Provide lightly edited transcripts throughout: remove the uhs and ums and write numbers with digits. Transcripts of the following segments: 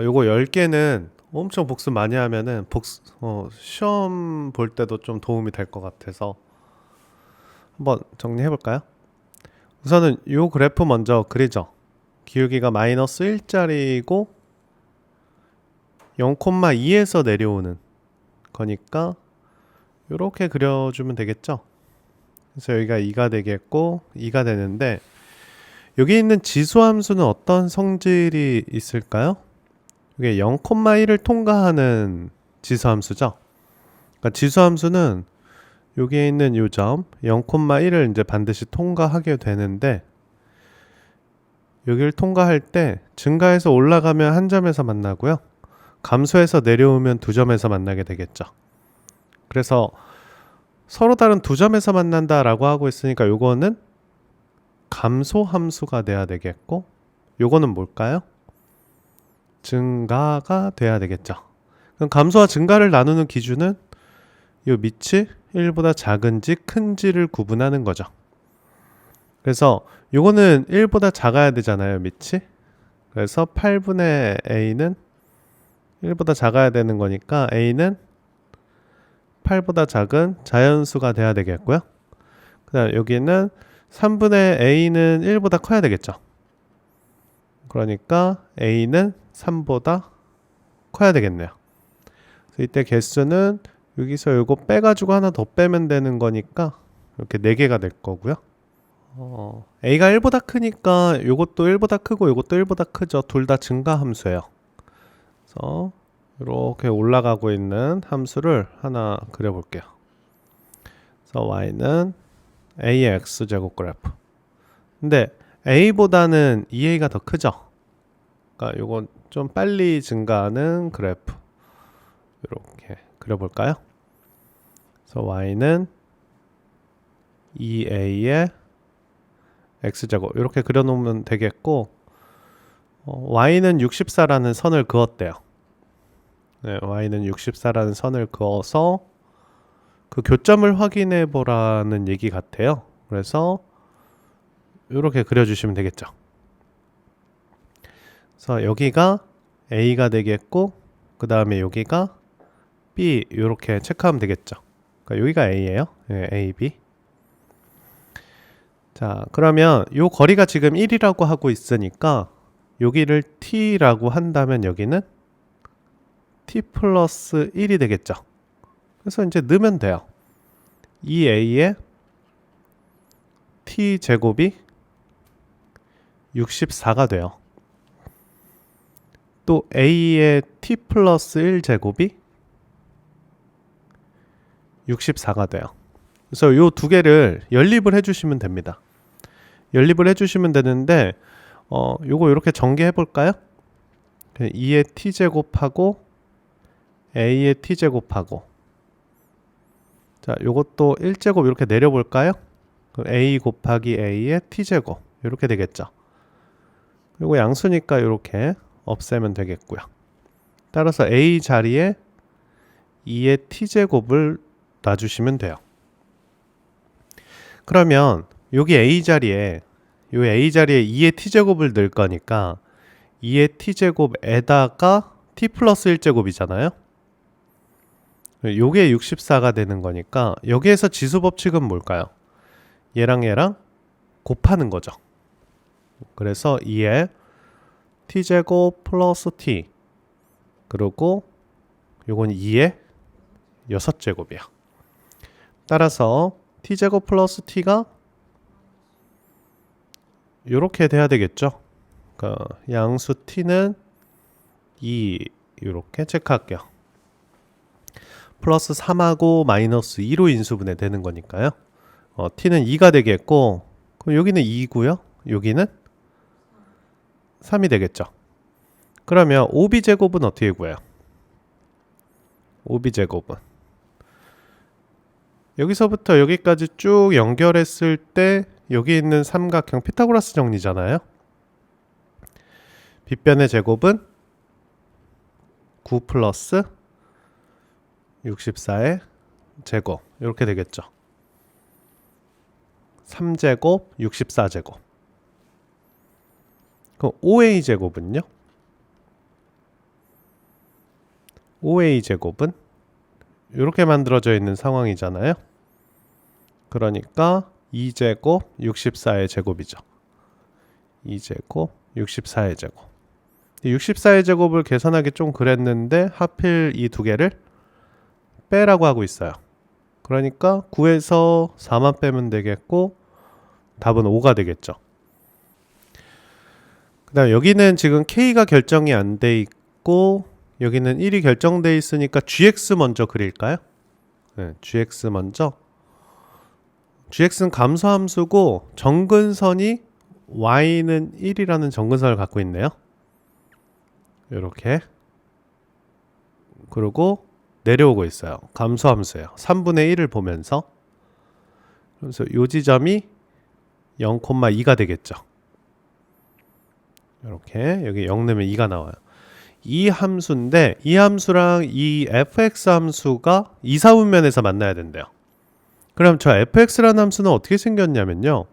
요거 10개는 엄청 복습 많이 하면은 시험 볼 때도 좀 도움이 될 것 같아서 한번 정리해 볼까요? 우선은 요 그래프 먼저 그리죠. 기울기가 마이너스 1짜리고 0,2에서 내려오는 거니까 요렇게 그려주면 되겠죠. 그래서 여기가 2가 되겠고 2가 되는데 여기 있는 지수함수는 어떤 성질이 있을까요? 이게 0,1을 통과하는 지수함수죠. 그러니까 지수함수는 여기에 있는 요 점 0,1을 이제 반드시 통과하게 되는데 여기를 통과할 때 증가해서 올라가면 한 점에서 만나고요. 감소해서 내려오면 두 점에서 만나게 되겠죠. 그래서 서로 다른 두 점에서 만난다라고 하고 있으니까 요거는 감소함수가 돼야 되겠고 요거는 뭘까요? 증가가 돼야 되겠죠. 그럼 감소와 증가를 나누는 기준은 요 밑이 1보다 작은지 큰지를 구분하는 거죠. 그래서 요거는 1보다 작아야 되잖아요, 밑이. 그래서 8분의 a는 1보다 작아야 되는 거니까 a는 8보다 작은 자연수가 돼야 되겠고요. 그다음 여기는 3분의 a는 1보다 커야 되겠죠. 그러니까 a는 3보다 커야 되겠네요. 그래서 이때 개수는 여기서 요거 빼가지고 하나 더 빼면 되는 거니까 이렇게 4개가 될 거고요. a가 1보다 크니까 요것도 1보다 크고 요것도 1보다 크죠. 둘 다 증가 함수예요. 그래서 이렇게 올라가고 있는 함수를 하나 그려볼게요. 그래서 y는 a의 x제곱 그래프. 근데 a보다는 2a가 더 크죠. 그러니까 요건 좀 빨리 증가하는 그래프. 이렇게 그려볼까요? 그래서 y는 2a의 x제곱 이렇게 그려놓으면 되겠고 y는 64라는 선을 그었대요. 네, y는 64라는 선을 그어서 그 교점을 확인해 보라는 얘기 같아요. 그래서 이렇게 그려주시면 되겠죠. 그래서 여기가 a가 되겠고 그 다음에 여기가 b 이렇게 체크하면 되겠죠. 그러니까 여기가 a예요. 네, a, b. 자, 그러면 요 거리가 지금 1이라고 하고 있으니까 여기를 t라고 한다면 여기는 t 플러스 1이 되겠죠. 그래서 이제 넣으면 돼요. 2a의 t 제곱이 64가 돼요. 또 a의 t 플러스 1 제곱이 64가 돼요. 그래서 요 두 개를 연립을 해주시면 됩니다. 연립을 해주시면 되는데 요거 이렇게 전개해 볼까요? 2의 t 제곱하고 a의 t 제곱하고 자 요것도 1제곱 이렇게 내려볼까요? 그럼 a 곱하기 a의 t 제곱 이렇게 되겠죠. 그리고 양수니까 이렇게 없애면 되겠고요. 따라서 a 자리에 2의 t 제곱을 놔주시면 돼요. 그러면 여기 a 자리에 요 a 자리에 2의 t제곱을 넣을 거니까 2의 t제곱에다가 t 플러스 1제곱이잖아요. 요게 64가 되는 거니까 여기에서 지수 법칙은 뭘까요? 얘랑 얘랑 곱하는 거죠. 그래서 2의 t제곱 플러스 t 그리고 요건 2의 6제곱이야. 따라서 t제곱 플러스 t가 요렇게 돼야 되겠죠. 그러니까 양수 t는 2 이렇게 체크할게요. 플러스 3하고 마이너스 2로 인수분해 되는 거니까요. t는 2가 되겠고 그럼 여기는 2고요. 여기는 3이 되겠죠. 그러면 5b제곱은 어떻게 구해요? 5b제곱은 여기서부터 여기까지 쭉 연결했을 때 여기 있는 삼각형 피타고라스 정리잖아요. 빗변의 제곱은 9 플러스 64의 제곱 이렇게 되겠죠. 3제곱 64제곱. 그럼 5a 제곱은요? 5a제곱은 이렇게 만들어져 있는 상황이잖아요. 그러니까 2제곱 64의 제곱이죠. 2제곱 64의 제곱. 64의 제곱을 계산하기 좀 그랬는데 하필 이 두 개를 빼라고 하고 있어요. 그러니까 9에서 4만 빼면 되겠고 답은 5가 되겠죠. 그 다음 여기는 지금 K가 결정이 안 돼 있고 여기는 1이 결정돼 있으니까 GX 먼저 그릴까요? 네, GX 먼저. GX는 감소함수고 정근선이 Y는 1이라는 정근선을 갖고 있네요. 이렇게. 그리고 내려오고 있어요. 감소함수예요. 3분의 1을 보면서. 그래서 이 지점이 0,2가 되겠죠. 이렇게 여기 0 넣으면 2가 나와요. 이 함수인데 이 함수랑 이 fx 함수가 2, 4분면에서 만나야 된대요. 그럼 저 fx라는 함수는 어떻게 생겼냐면요.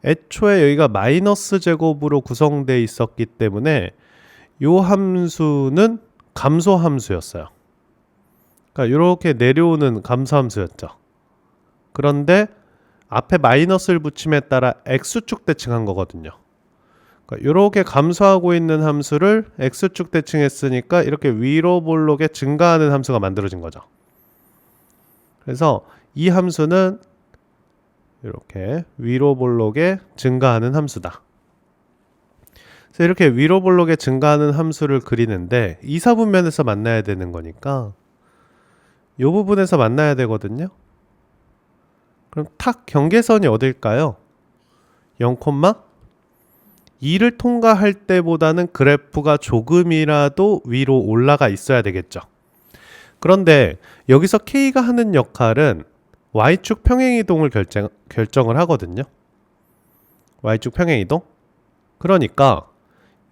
애초에 여기가 마이너스 제곱으로 구성되어 있었기 때문에 이 함수는 감소 함수였어요. 그러니까 이렇게 내려오는 감소 함수였죠. 그런데 앞에 마이너스를 붙임에 따라 x축 대칭한 거거든요. 그러니까 이렇게 감소하고 있는 함수를 x축 대칭했으니까 이렇게 위로 볼록에 증가하는 함수가 만들어진 거죠. 그래서 이 함수는 이렇게 위로 볼록에 증가하는 함수다. 그래서 이렇게 위로 볼록에 증가하는 함수를 그리는데 2, 4분면에서 만나야 되는 거니까 이 부분에서 만나야 되거든요. 그럼 탁 경계선이 어딜까요? 0,2를 통과할 때보다는 그래프가 조금이라도 위로 올라가 있어야 되겠죠. 그런데 여기서 K가 하는 역할은 Y축 평행이동을 결정을 하거든요. Y축 평행이동. 그러니까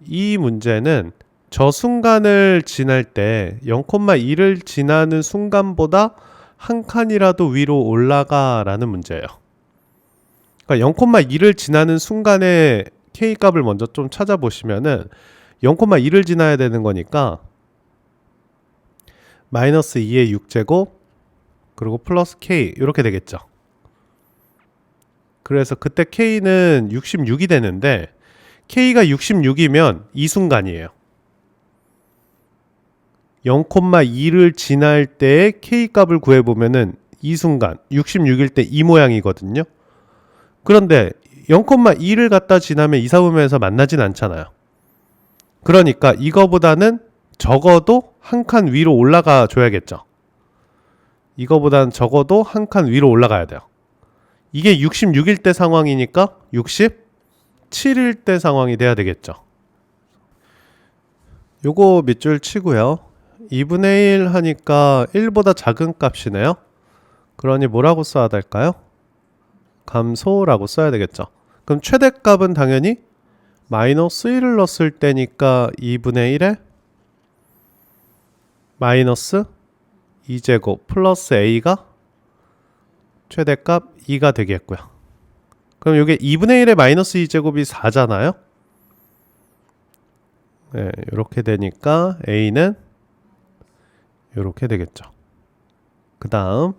이 문제는 저 순간을 지날 때 0,2를 지나는 순간보다 한 칸이라도 위로 올라가라는 문제예요. 그러니까 0,2를 지나는 순간에 K 값을 먼저 좀 찾아보시면은 0,2를 지나야 되는 거니까 마이너스 2의 6제곱 그리고 플러스 K 이렇게 되겠죠. 그래서 그때 K는 66이 되는데 K가 66이면 이 순간이에요. 0,2를 지날 때의 K 값을 구해보면은 이 순간 66일 때 이 모양이거든요. 그런데 0,2를 갖다 지나면 2, 4분면에서 만나진 않잖아요. 그러니까 이거보다는 적어도 한 칸 위로 올라가 줘야겠죠. 이거보다는 적어도 한 칸 위로 올라가야 돼요. 이게 66일 때 상황이니까 67일 때 상황이 돼야 되겠죠. 요거 밑줄 치고요. 2분의 1 하니까 1보다 작은 값이네요. 그러니 뭐라고 써야 될까요? 감소라고 써야 되겠죠. 그럼 최대값은 당연히 마이너스 1을 넣었을 때니까 2분의 1에 마이너스 2제곱 플러스 a가 최대값 2가 되겠고요. 그럼 이게 2분의 1에 마이너스 2제곱이 4잖아요. 네, 이렇게 되니까 a는 이렇게 되겠죠. 그 다음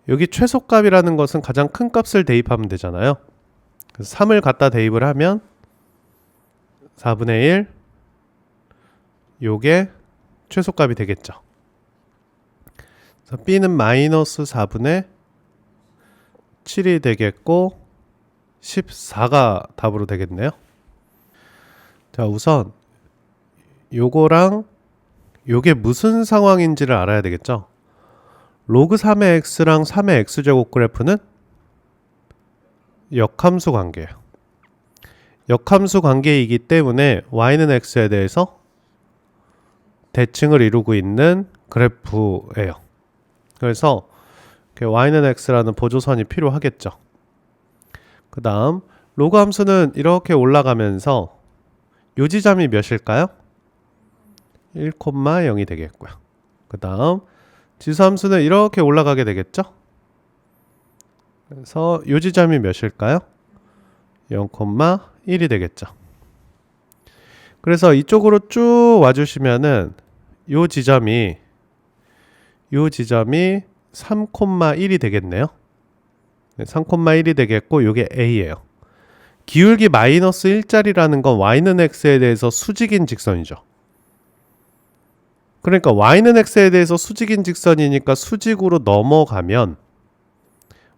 여기 최소값이라는 것은 가장 큰 값을 대입하면 되잖아요. 그래서 3을 갖다 대입을 하면 4분의 1 요게 최소값이 되겠죠. 그래서 B는 마이너스 4분의 7이 되겠고 14가 답으로 되겠네요. 자, 우선 요거랑 요게 무슨 상황인지를 알아야 되겠죠. 로그 3의 x랑 3의 x제곱 그래프는 역함수 관계예요. 역함수 관계이기 때문에 y는 x에 대해서 대칭을 이루고 있는 그래프예요. 그래서 y는 x라는 보조선이 필요하겠죠. 그 다음 로그 함수는 이렇게 올라가면서 요 지점이 몇일까요? 1,0이 되겠고요. 그 다음 지수함수는 이렇게 올라가게 되겠죠. 그래서 요 지점이 몇일까요? 0,1이 되겠죠. 그래서 이쪽으로 쭉 와주시면은 요 지점이 3,1이 되겠네요. 3,1이 되겠고 요게 A예요. 기울기 마이너스 1짜리라는 건 y는 x에 대해서 수직인 직선이죠. 그러니까 y는 x에 대해서 수직인 직선이니까 수직으로 넘어가면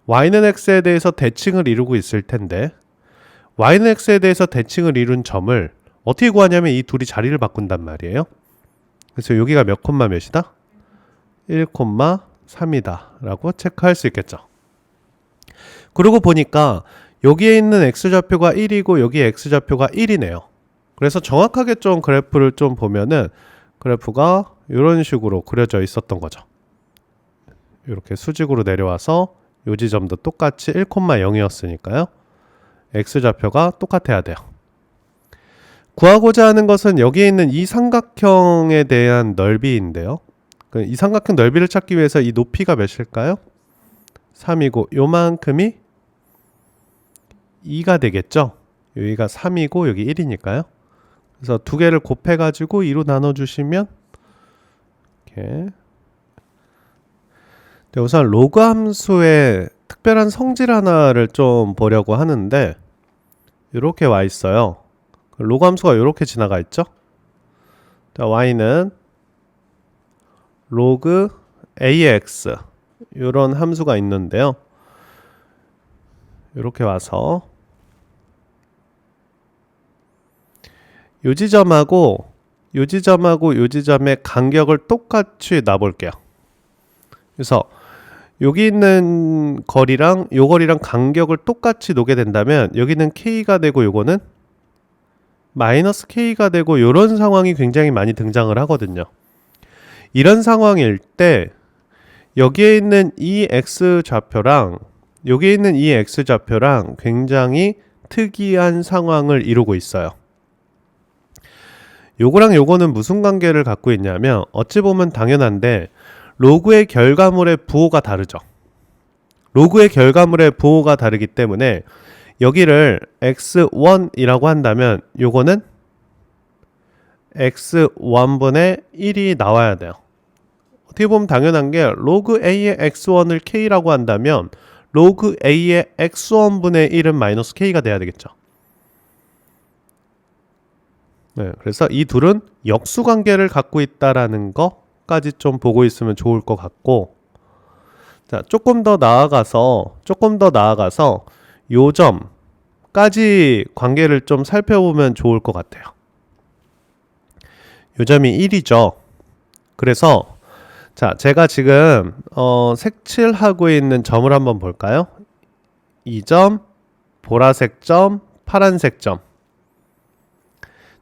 y는 x에 대해서 대칭을 이루고 있을 텐데 y는 x에 대해서 대칭을 이룬 점을 어떻게 구하냐면 이 둘이 자리를 바꾼단 말이에요. 그래서 여기가 몇 콤마 몇이다? 1,3이다 라고 체크할 수 있겠죠. 그러고 보니까 여기에 있는 x좌표가 1이고 여기에 x좌표가 1이네요. 그래서 정확하게 좀 그래프를 좀 보면은 그래프가 이런 식으로 그려져 있었던 거죠. 이렇게 수직으로 내려와서 요 지점도 똑같이 1,0이었으니까요. x좌표가 똑같아야 돼요. 구하고자 하는 것은 여기에 있는 이 삼각형에 대한 넓이인데요. 이 삼각형 넓이를 찾기 위해서 이 높이가 몇일까요? 3이고 요만큼이 2가 되겠죠. 여기가 3이고 여기 1이니까요. 그래서 두 개를 곱해가지고 2로 나눠주시면 이렇게 우선 로그 함수의 특별한 성질 하나를 좀 보려고 하는데 이렇게 와 있어요. 로그 함수가 이렇게 지나가 있죠. 자, y는 로그 ax 이런 함수가 있는데요. 이렇게 와서 요 지점하고 요 지점하고 요 지점의 간격을 똑같이 놔볼게요. 그래서 여기 있는 거리랑 요 거리랑 간격을 똑같이 놓게 된다면 여기는 k가 되고 요거는 마이너스 k가 되고 요런 상황이 굉장히 많이 등장을 하거든요. 이런 상황일 때 여기에 있는 이 x좌표랑 여기에 있는 이 x좌표랑 굉장히 특이한 상황을 이루고 있어요. 요거랑 요거는 무슨 관계를 갖고 있냐면 어찌 보면 당연한데 로그의 결과물의 부호가 다르죠. 로그의 결과물의 부호가 다르기 때문에 여기를 x1이라고 한다면 요거는 x1분의 1이 나와야 돼요. 어떻게 보면 당연한 게 로그 a의 x1을 k라고 한다면 로그 a의 x1분의 1은 마이너스 k가 돼야 되겠죠. 네, 그래서 이 둘은 역수관계를 갖고 있다라는 거까지 좀 보고 있으면 좋을 것 같고, 자, 조금 더 나아가서 요 점까지 관계를 좀 살펴보면 좋을 것 같아요. 요 점이 1이죠. 그래서 자, 제가 지금 색칠하고 있는 점을 한번 볼까요? 이 점, 보라색 점, 파란색 점.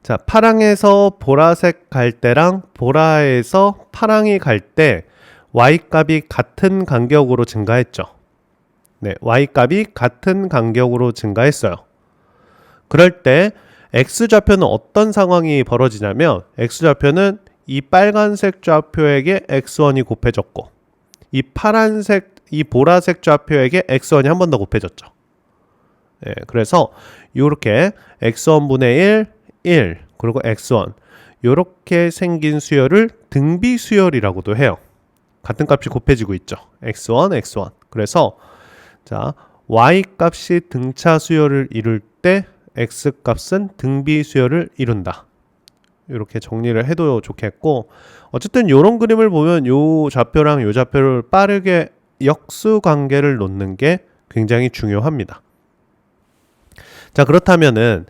자, 파랑에서 보라색 갈 때랑 보라에서 파랑이 갈 때 y값이 같은 간격으로 증가했죠. 네, y값이 같은 간격으로 증가했어요. 그럴 때 x좌표는 어떤 상황이 벌어지냐면 x좌표는 이 빨간색 좌표에게 x1이 곱해졌고 이 보라색 좌표에게 x1이 한 번 더 곱해졌죠. 네, 그래서 이렇게 x1분의 1 그리고 x1 이렇게 생긴 수열을 등비 수열이라고도 해요. 같은 값이 곱해지고 있죠. x1 그래서 자, y 값이 등차 수열을 이룰 때 x 값은 등비 수열을 이룬다. 이렇게 정리를 해도 좋겠고, 어쨌든 이런 그림을 보면 요 좌표랑 요 좌표를 빠르게 역수 관계를 놓는 게 굉장히 중요합니다. 자, 그렇다면은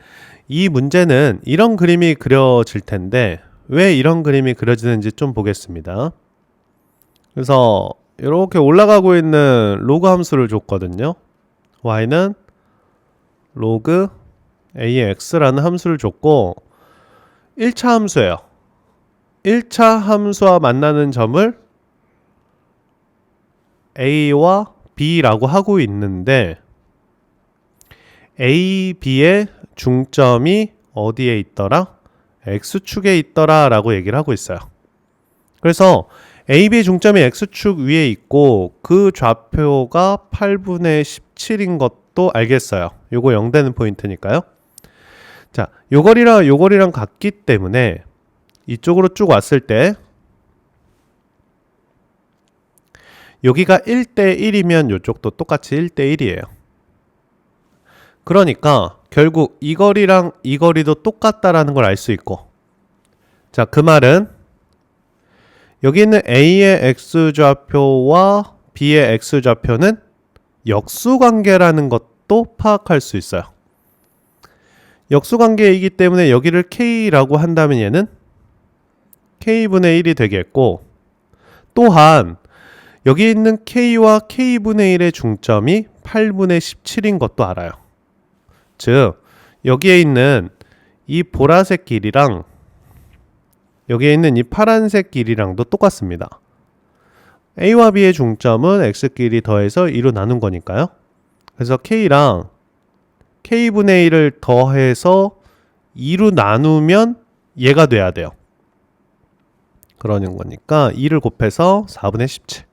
이 문제는 이런 그림이 그려질 텐데 왜 이런 그림이 그려지는지 좀 보겠습니다. 그래서 이렇게 올라가고 있는 로그 함수를 줬거든요. y는 로그 ax라는 함수를 줬고 1차 함수예요. 1차 함수와 만나는 점을 a와 b라고 하고 있는데 a, b의 중점이 어디에 있더라? x축에 있더라 라고 얘기를 하고 있어요. 그래서 a, b의 중점이 x축 위에 있고 그 좌표가 8분의 17인 것도 알겠어요. 요거 0 되는 포인트니까요. 자, 요 거리랑 같기 때문에 이쪽으로 쭉 왔을 때 여기가 1대 1이면 이쪽도 똑같이 1대 1이에요. 그러니까 결국 이 거리랑 이 거리도 똑같다라는 걸 알 수 있고, 자, 그 말은 여기 있는 A의 X좌표와 B의 X좌표는 역수관계라는 것도 파악할 수 있어요. 역수관계이기 때문에 여기를 K라고 한다면 얘는 K분의 1이 되겠고, 또한 여기 있는 K와 K분의 1의 중점이 8분의 17인 것도 알아요. 즉 여기에 있는 이 보라색 길이랑 여기에 있는 이 파란색 길이랑도 똑같습니다. A와 B의 중점은 X끼리 더해서 2로 나눈 거니까요. 그래서 K랑 K분의 1을 더해서 2로 나누면 얘가 돼야 돼요. 그러는 거니까 2를 곱해서 4분의 17.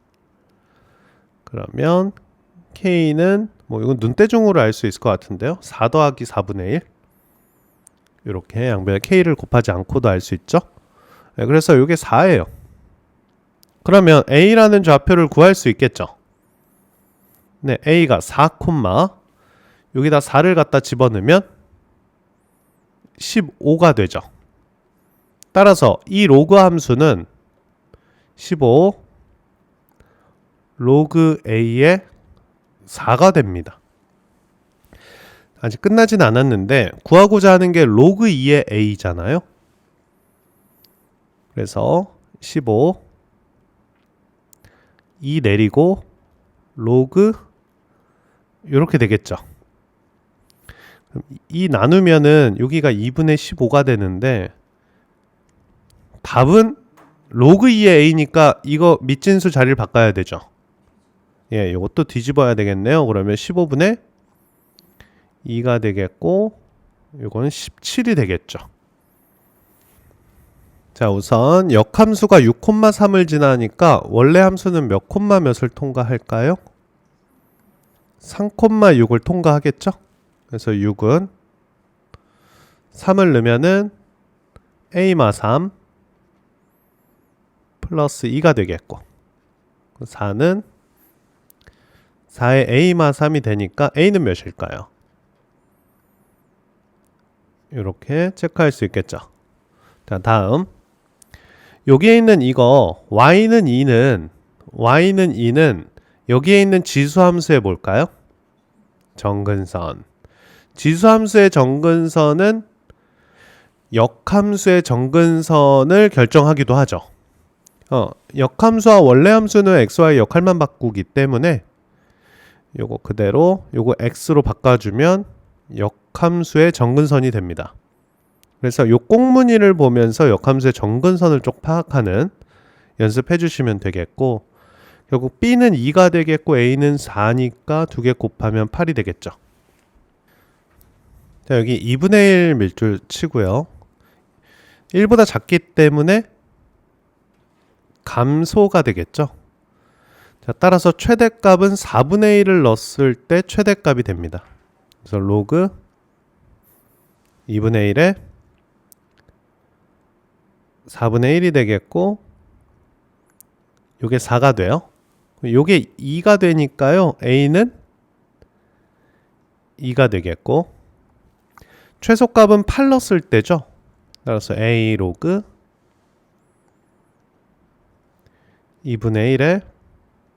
그러면 K는 뭐 이건 눈대중으로 알 수 있을 것 같은데요. 4 더하기 4분의 1. 이렇게 양변에 K를 곱하지 않고도 알 수 있죠. 네, 그래서 이게 4예요. 그러면 A라는 좌표를 구할 수 있겠죠. 네, A가 4, 여기다 4를 갖다 집어넣으면 15가 되죠. 따라서 이 로그 함수는 15 로그 A의 4가 됩니다. 아직 끝나진 않았는데 구하고자 하는 게 로그 2의 A잖아요. 그래서 15 2 내리고 로그 이렇게 되겠죠. 그럼 2 나누면은 여기가 2분의 15가 되는데 답은 로그 2의 A니까 이거 밑진수 자리를 바꿔야 되죠. 예, 이것도 뒤집어야 되겠네요. 그러면 15분의 2가 되겠고 이거는 17이 되겠죠. 자, 우선 역함수가 6,3을 지나니까 원래 함수는 몇 콤마 몇을 통과할까요? 3,6을 통과하겠죠? 그래서 6은 3을 넣으면은 A마 3 플러스 2가 되겠고 4는 4의 A마 3이 되니까 A는 몇일까요? 이렇게 체크할 수 있겠죠. 자, 다음 여기에 있는 이거 y는 2는 여기에 있는 지수함수에 뭘까요? 정근선. 지수함수의 정근선은 역함수의 정근선을 결정하기도 하죠. 역함수와 원래 함수는 xy 역할만 바꾸기 때문에 요거 그대로 요거 x로 바꿔주면 역함수의 정근선이 됩니다. 그래서 요 꽁무니를 보면서 역함수의 정근선을 쭉 파악하는 연습해 주시면 되겠고, 결국 b는 2가 되겠고 a는 4니까 2개 곱하면 8이 되겠죠. 자, 여기 2분의 1 밀줄 치고요. 1보다 작기 때문에 감소가 되겠죠. 자, 따라서 최대값은 4분의 1을 넣었을 때 최대값이 됩니다. 그래서 로그 2분의 1에 4분의 1이 되겠고 요게 4가 돼요. 요게 2가 되니까요. A는 2가 되겠고 최소값은 8 넣었을 때죠. 따라서 A 로그 2분의 1에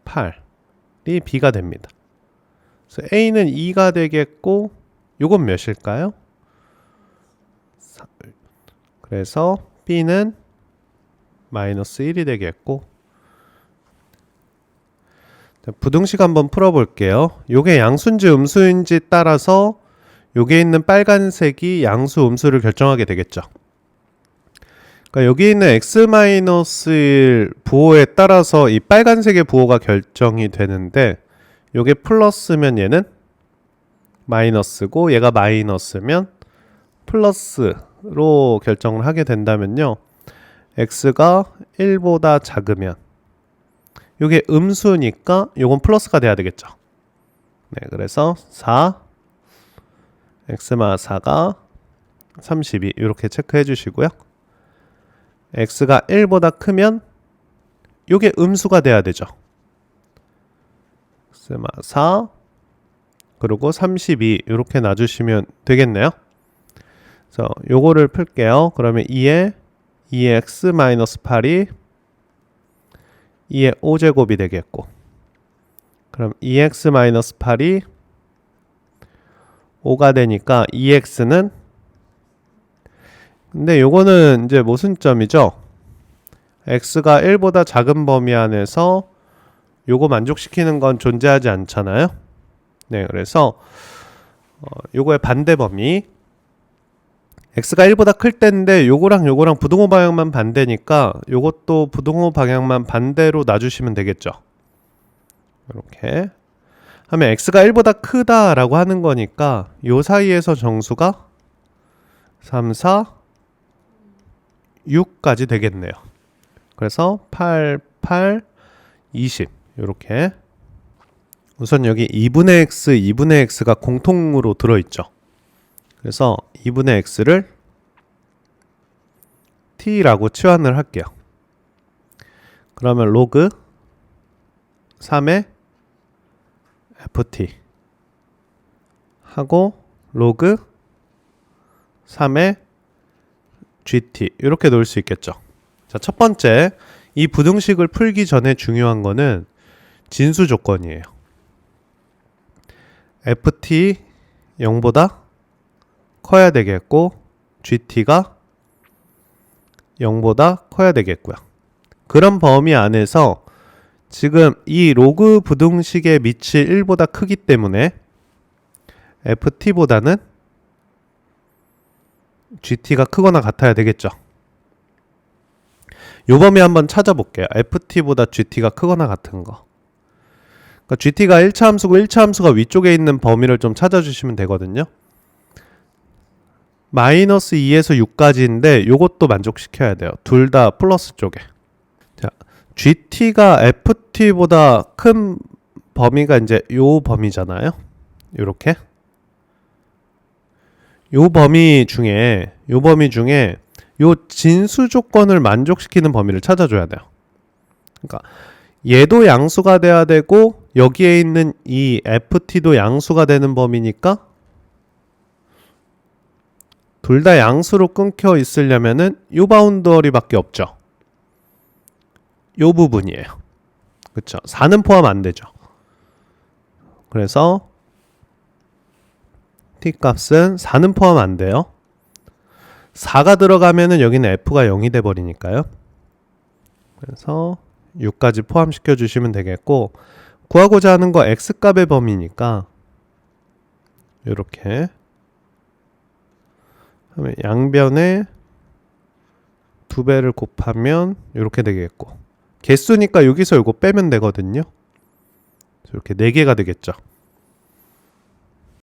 8이 B가 됩니다. 그래서 A는 2가 되겠고 요건 몇일까요? 그래서 B는 마이너스 1이 되겠고, 자, 부등식 한번 풀어볼게요. 요게 양수인지 음수인지 따라서 요게 있는 빨간색이 양수 음수를 결정하게 되겠죠. 그러니까 여기 있는 x-1 부호에 따라서 이 빨간색의 부호가 결정이 되는데 요게 플러스면 얘는 마이너스고 얘가 마이너스면 플러스로 결정을 하게 된다면요. x가 1보다 작으면 요게 음수니까 요건 플러스가 돼야 되겠죠. 네, 그래서 4 x마 4가 32 이렇게 체크해 주시고요. x가 1보다 크면 요게 음수가 돼야 되죠. 스마 4 그리고 32 이렇게 놔주시면 되겠네요. 그래서 요거를 풀게요. 그러면 2에 2x-8이 2의 5제곱이 되겠고, 그럼 2x-8이 5가 되니까 2x는, 근데 요거는 이제 모순점이죠. x가 1보다 작은 범위 안에서 요거 만족시키는 건 존재하지 않잖아요. 네, 그래서 요거의 반대 범위, x가 1보다 클 때인데 요거랑 부등호 방향만 반대니까 요것도 부등호 방향만 반대로 놔주시면 되겠죠. 이렇게 하면 x가 1보다 크다라고 하는 거니까 요 사이에서 정수가 3, 4, 6까지 되겠네요. 그래서 8, 8, 20 이렇게. 우선 여기 2분의 x, 2분의 x가 공통으로 들어있죠. 그래서 2분의 x를 t라고 치환을 할게요. 그러면 로그 3의 ft 하고 로그 3의 gt 이렇게 놓을 수 있겠죠. 자, 첫 번째, 이 부등식을 풀기 전에 중요한 거는 진수 조건이에요. ft 0보다 커야 되겠고 gt가 0보다 커야 되겠고요. 그런 범위 안에서 지금 이 로그 부등식의 밑이 1보다 크기 때문에 ft보다는 gt가 크거나 같아야 되겠죠. 요 범위 한번 찾아볼게요. ft보다 gt가 크거나 같은 거. 그러니까 gt가 1차 함수고 1차 함수가 위쪽에 있는 범위를 좀 찾아주시면 되거든요. 마이너스 2에서 6까지인데 요것도 만족시켜야 돼요. 둘 다 플러스 쪽에. 자, gt가 ft보다 큰 범위가 이제 요 범위잖아요. 요렇게. 요 범위 중에 요 진수 조건을 만족시키는 범위를 찾아줘야 돼요. 그러니까 얘도 양수가 돼야 되고 여기에 있는 이 ft도 양수가 되는 범위니까 둘 다 양수로 끊겨 있으려면은 요 바운더리밖에 없죠. 요 부분이에요. 그쵸? 4는 포함 안 되죠. 그래서 t 값은 4는 포함 안 돼요. 4가 들어가면은 여기는 f가 0이 돼 버리니까요. 그래서 6까지 포함시켜 주시면 되겠고, 구하고자 하는 거 x값의 범위니까 이렇게 하면 양변에 2배를 곱하면 이렇게 되겠고, 개수니까 여기서 이거 빼면 되거든요. 이렇게 4개가 되겠죠.